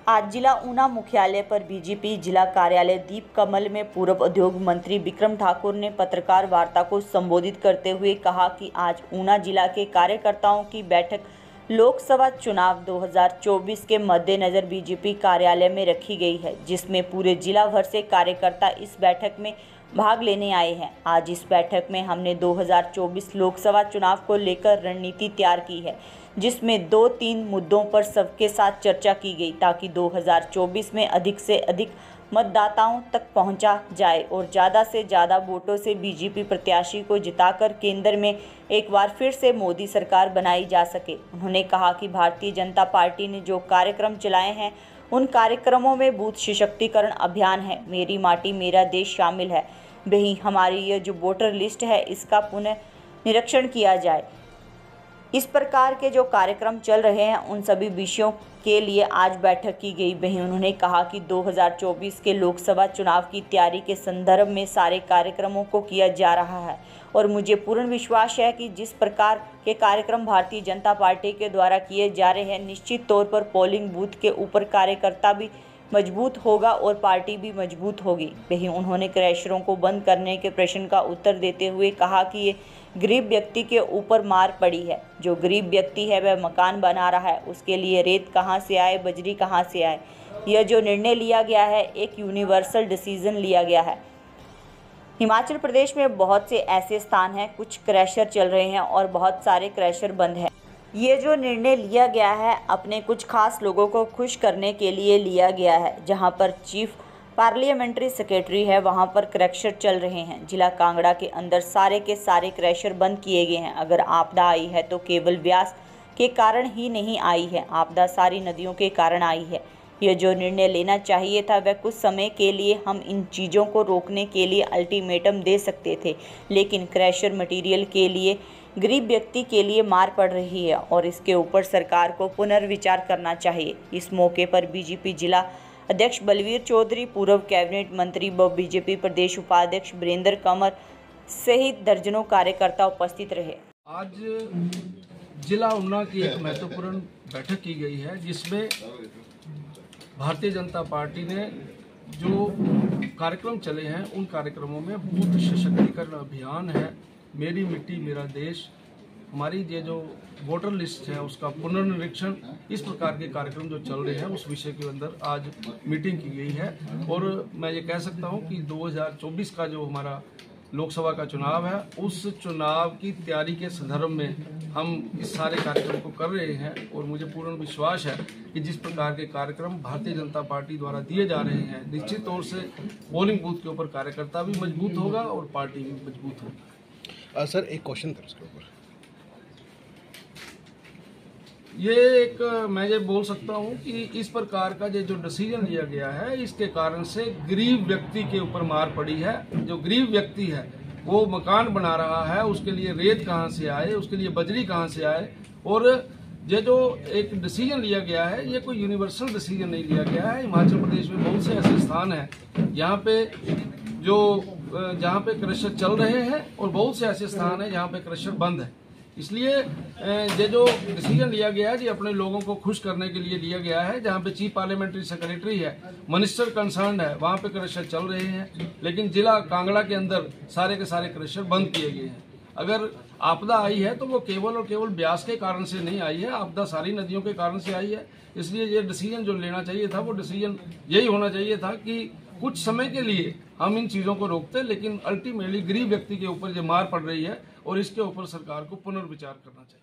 आज जिला ऊना मुख्यालय पर बीजेपी जिला कार्यालय दीप कमल में पूर्व उद्योग मंत्री विक्रम ठाकुर ने पत्रकार वार्ता को संबोधित करते हुए कहा कि आज ऊना जिला के कार्यकर्ताओं की बैठक लोकसभा चुनाव 2024 के मद्देनजर बीजेपी कार्यालय में रखी गई है, जिसमें पूरे जिला भर से कार्यकर्ता इस बैठक में भाग लेने आए हैं। आज इस बैठक में हमने 2024 लोकसभा चुनाव को लेकर रणनीति तैयार की है, जिसमें 2-3 मुद्दों पर सबके साथ चर्चा की गई ताकि 2024 में अधिक से अधिक मतदाताओं तक पहुंचा जाए और ज़्यादा से ज़्यादा वोटों से बीजेपी प्रत्याशी को जिताकर केंद्र में एक बार फिर से मोदी सरकार बनाई जा सके। उन्होंने कहा कि भारतीय जनता पार्टी ने जो कार्यक्रम चलाए हैं उन कार्यक्रमों में बूथ सशक्तिकरण अभियान है, मेरी माटी मेरा देश शामिल है। वहीं हमारी ये जो वोटर लिस्ट है इसका पुनः निरीक्षण किया जाए। इस प्रकार के जो कार्यक्रम चल रहे हैं उन सभी विषयों के लिए आज बैठक की गई। वहीं उन्होंने कहा कि 2024 के लोकसभा चुनाव की तैयारी के संदर्भ में सारे कार्यक्रमों को किया जा रहा है और मुझे पूर्ण विश्वास है कि जिस प्रकार के कार्यक्रम भारतीय जनता पार्टी के द्वारा किए जा रहे हैं, निश्चित तौर पर पोलिंग बूथ के ऊपर कार्यकर्ता भी मजबूत होगा और पार्टी भी मजबूत होगी। वहीं उन्होंने क्रैशरों को बंद करने के प्रश्न का उत्तर देते हुए कहा कि ये गरीब व्यक्ति के ऊपर मार पड़ी है। जो गरीब व्यक्ति है वह मकान बना रहा है, उसके लिए रेत कहाँ से आए, बजरी कहाँ से आए। यह जो निर्णय लिया गया है एक यूनिवर्सल डिसीजन लिया गया है। हिमाचल प्रदेश में बहुत से ऐसे स्थान हैं, कुछ क्रैशर चल रहे हैं और बहुत सारे क्रैशर बंद हैं। ये जो निर्णय लिया गया है अपने कुछ खास लोगों को खुश करने के लिए लिया गया है। जहां पर चीफ पार्लियामेंट्री सेक्रेटरी है वहां पर क्रैशर चल रहे हैं। जिला कांगड़ा के अंदर सारे के सारे क्रैशर बंद किए गए हैं। अगर आपदा आई है तो केवल व्यास के कारण ही नहीं आई है, आपदा सारी नदियों के कारण आई है। यह जो निर्णय लेना चाहिए था वह कुछ समय के लिए हम इन चीज़ों को रोकने के लिए अल्टीमेटम दे सकते थे, लेकिन क्रैशर मटेरियल के लिए गरीब व्यक्ति के लिए मार पड़ रही है और इसके ऊपर सरकार को पुनर्विचार करना चाहिए। इस मौके पर बीजेपी जिला अध्यक्ष बलवीर चौधरी, पूर्व कैबिनेट मंत्री व बीजेपी प्रदेश उपाध्यक्ष वीरेंद्र कंवर सहित दर्जनों कार्यकर्ता उपस्थित रहे। आज जिला ऊना की एक महत्वपूर्ण बैठक की गई है, जिसमें भारतीय जनता पार्टी ने जो कार्यक्रम चले हैं उन कार्यक्रमों में बूथ सशक्तिकरण अभियान है, मेरी मिट्टी मेरा देश, हमारी ये जो वोटर लिस्ट है उसका पुनर्निरीक्षण, इस प्रकार के कार्यक्रम जो चल रहे हैं उस विषय के अंदर आज मीटिंग की गई है। और मैं ये कह सकता हूं कि 2024 का जो हमारा लोकसभा का चुनाव है उस चुनाव की तैयारी के संदर्भ में हम इस सारे कार्यक्रम को कर रहे हैं और मुझे पूर्ण विश्वास है कि जिस प्रकार के कार्यक्रम भारतीय जनता पार्टी द्वारा दिए जा रहे हैं, निश्चित तौर से पोलिंग बूथ के ऊपर कार्यकर्ता भी मजबूत होगा और पार्टी भी मजबूत होगी। सर एक क्वेश्चन था इसके ऊपर, ये एक मैं ये बोल सकता हूँ कि इस प्रकार का जो डिसीजन लिया गया है इसके कारण से गरीब व्यक्ति के ऊपर मार पड़ी है। जो गरीब व्यक्ति है वो मकान बना रहा है, उसके लिए रेत कहाँ से आए, उसके लिए बजरी कहाँ से आए। और ये जो एक डिसीजन लिया गया है ये कोई यूनिवर्सल डिसीजन नहीं लिया गया है। हिमाचल प्रदेश में बहुत से ऐसे स्थान हैं जहाँ पे क्रशर चल रहे हैं और बहुत से ऐसे स्थान हैं जहाँ पे क्रशर बंद है। इसलिए ये जो डिसीजन लिया गया है ये अपने लोगों को खुश करने के लिए लिया गया है। जहाँ पे चीफ पार्लियामेंट्री सेक्रेटरी है, मिनिस्टर कंसर्न्ड है, वहाँ पे क्रशर चल रहे हैं, लेकिन जिला कांगड़ा के अंदर सारे के सारे क्रशर बंद किए गए हैं। अगर आपदा आई है तो वो केवल और केवल ब्यास के कारण से नहीं आई है, आपदा सारी नदियों के कारण से आई है। इसलिए ये डिसीजन जो लेना चाहिए था वो डिसीजन यही होना चाहिए था कि कुछ समय के लिए हम इन चीज़ों को रोकते, लेकिन अल्टीमेटली गरीब व्यक्ति के ऊपर जो मार पड़ रही है और इसके ऊपर सरकार को पुनर्विचार करना चाहिए।